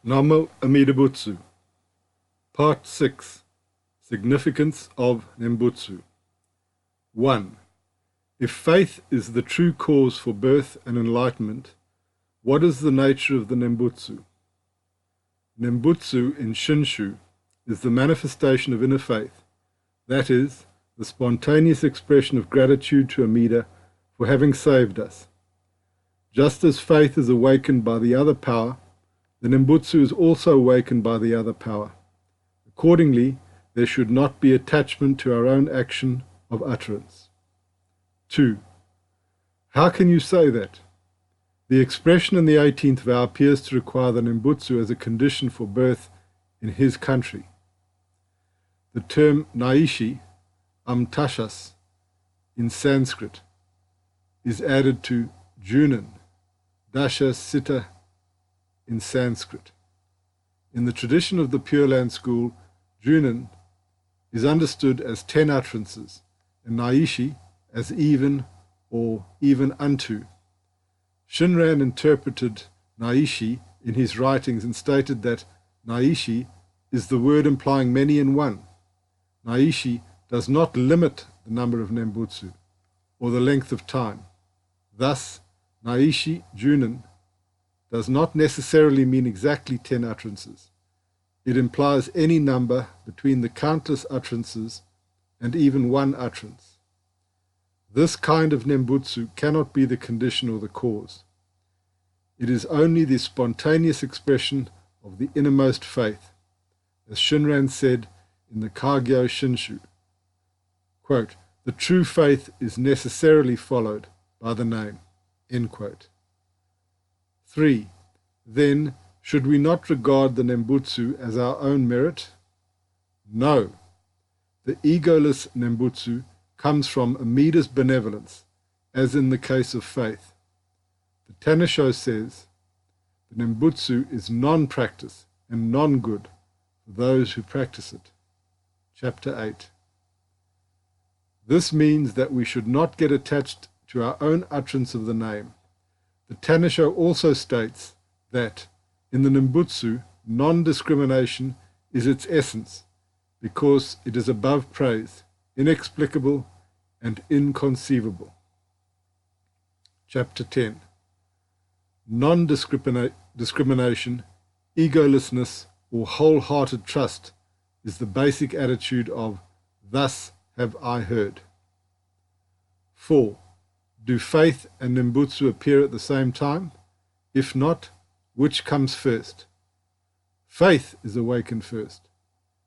Namo Amidaji, Part 6, Significance of Nembutsu. 1. If faith is the true cause for birth and enlightenment, what is the nature of the Nembutsu? Nembutsu in Shinshu is the manifestation of inner faith, that is, the spontaneous expression of gratitude to Amida for having saved us. Just as faith is awakened by the other power, the Nembutsu is also awakened by the other power. Accordingly, there should not be attachment to our own action of utterance. 2. How can you say that? The expression in the 18th vow appears to require the Nembutsu as a condition for birth in his country. The term Naishi, Amtashas, in Sanskrit, is added to Junan, Dasha Sita in Sanskrit. In the tradition of the Pure Land school, Junan is understood as 10 utterances, and Naishi as even or even unto. Shinran interpreted Naishi in his writings and stated that Naishi is the word implying many in one. Naishi does not limit the number of Nembutsu or the length of time. Thus, Naishi Junan does not necessarily mean exactly 10 utterances. It implies any number between the countless utterances and even one utterance. This kind of Nembutsu cannot be the condition or the cause. It is only the spontaneous expression of the innermost faith, as Shinran said in the Kagyo Shinshu, quote, "The true faith is necessarily followed by the name." End quote. 3. Then, should we not regard the Nembutsu as our own merit? No. The egoless Nembutsu comes from Amida's benevolence, as in the case of faith. The Tanisho says, the Nembutsu is non-practice and non-good for those who practice it. Chapter 8. This means that we should not get attached to our own utterance of the name. The Tanisho also states that in the Nembutsu, non-discrimination is its essence, because it is above praise, inexplicable, and inconceivable. Chapter 10. Non-discrimination, egolessness, or wholehearted trust is the basic attitude of "Thus have I heard." 4. Do faith and Nembutsu appear at the same time? If not, which comes first? Faith is awakened first,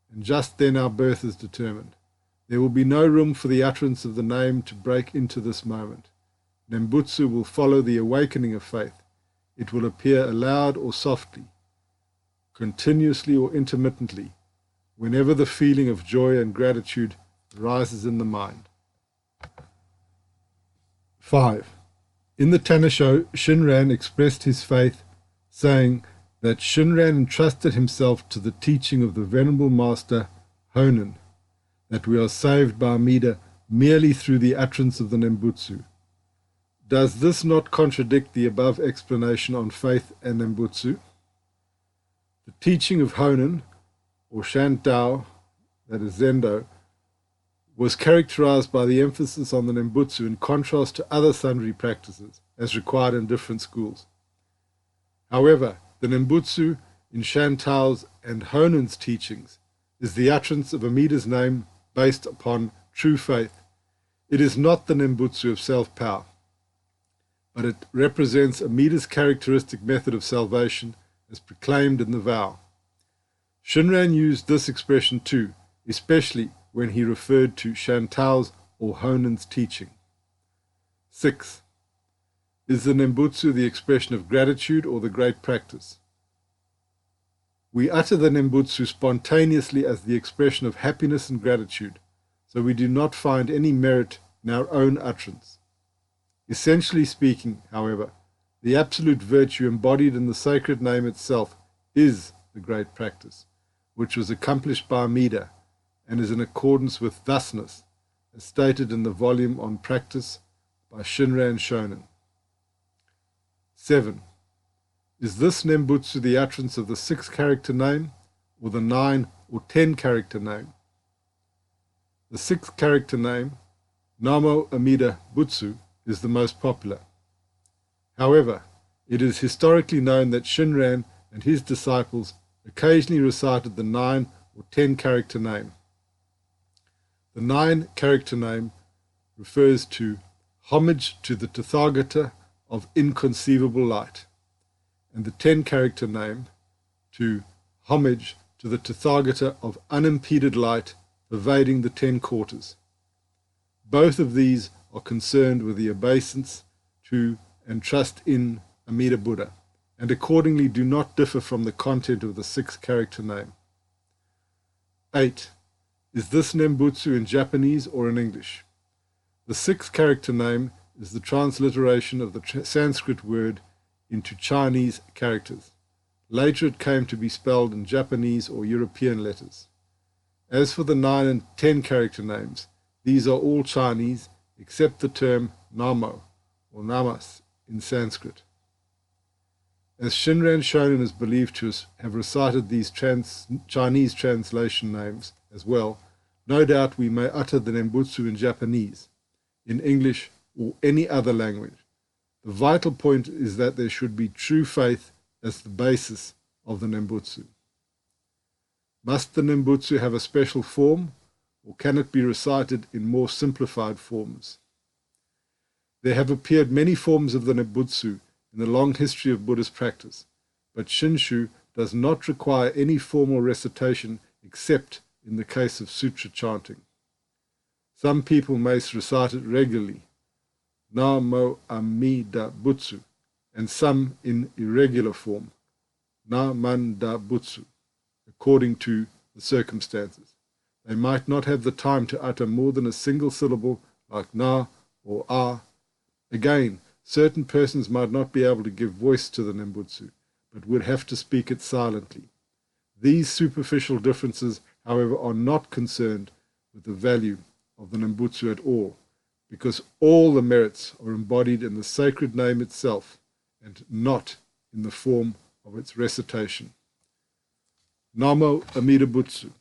and just then our birth is determined. There will be no room for the utterance of the name to break into this moment. Nembutsu will follow the awakening of faith. It will appear aloud or softly, continuously or intermittently, whenever the feeling of joy and gratitude rises in the mind. 5. In the Tanisho, Shinran expressed his faith, saying that Shinran entrusted himself to the teaching of the Venerable Master Honen, that we are saved by Amida merely through the utterance of the Nembutsu. Does this not contradict the above explanation on faith and Nembutsu? The teaching of Honen, or Shantao, that is Zendo, was characterized by the emphasis on the Nembutsu in contrast to other sundry practices, as required in different schools. However, the Nembutsu in Shantao's and Honen's teachings is the utterance of Amida's name based upon true faith. It is not the Nembutsu of self-power, but it represents Amida's characteristic method of salvation as proclaimed in the vow. Shinran used this expression too, especially when he referred to Shantao's or Honen's teaching. 6. Is the Nembutsu the expression of gratitude or the great practice? We utter the Nembutsu spontaneously as the expression of happiness and gratitude, so we do not find any merit in our own utterance. Essentially speaking, however, the absolute virtue embodied in the sacred name itself is the great practice, which was accomplished by Amida, and is in accordance with thusness, as stated in the volume on practice by Shinran Shonen. 7. Is this Nembutsu the utterance of the 6-character name, or the 9 or 10-character name? The 6-character name, Namo Amida Butsu, is the most popular. However, it is historically known that Shinran and his disciples occasionally recited the 9 or 10-character name. The 9-character name refers to homage to the Tathagata of inconceivable light, and the 10-character name to homage to the Tathagata of unimpeded light pervading the 10 quarters. Both of these are concerned with the obeisance to and trust in Amida Buddha, and accordingly do not differ from the content of the 6-character name. 8. Is this Nembutsu in Japanese or in English? The 6-character name is the transliteration of the Sanskrit word into Chinese characters. Later it came to be spelled in Japanese or European letters. As for the 9 and 10-character names, these are all Chinese except the term Namo or Namas in Sanskrit. As Shinran Shonin is believed to have recited these Chinese translation names as well, no doubt we may utter the Nembutsu in Japanese, in English, or any other language. The vital point is that there should be true faith as the basis of the Nembutsu. Must the Nembutsu have a special form, or can it be recited in more simplified forms? There have appeared many forms of the Nembutsu in the long history of Buddhist practice, but Shinshu does not require any formal recitation except in the case of sutra chanting. Some people may recite it regularly, Namo Amida Butsu, and some in irregular form, Namanda Butsu, according to the circumstances. They might not have the time to utter more than a single syllable like na or a. Again, certain persons might not be able to give voice to the Nembutsu, but would have to speak it silently. These superficial differences, however, are not concerned with the value of the Nembutsu at all, because all the merits are embodied in the sacred name itself and not in the form of its recitation. Namo Amida Butsu.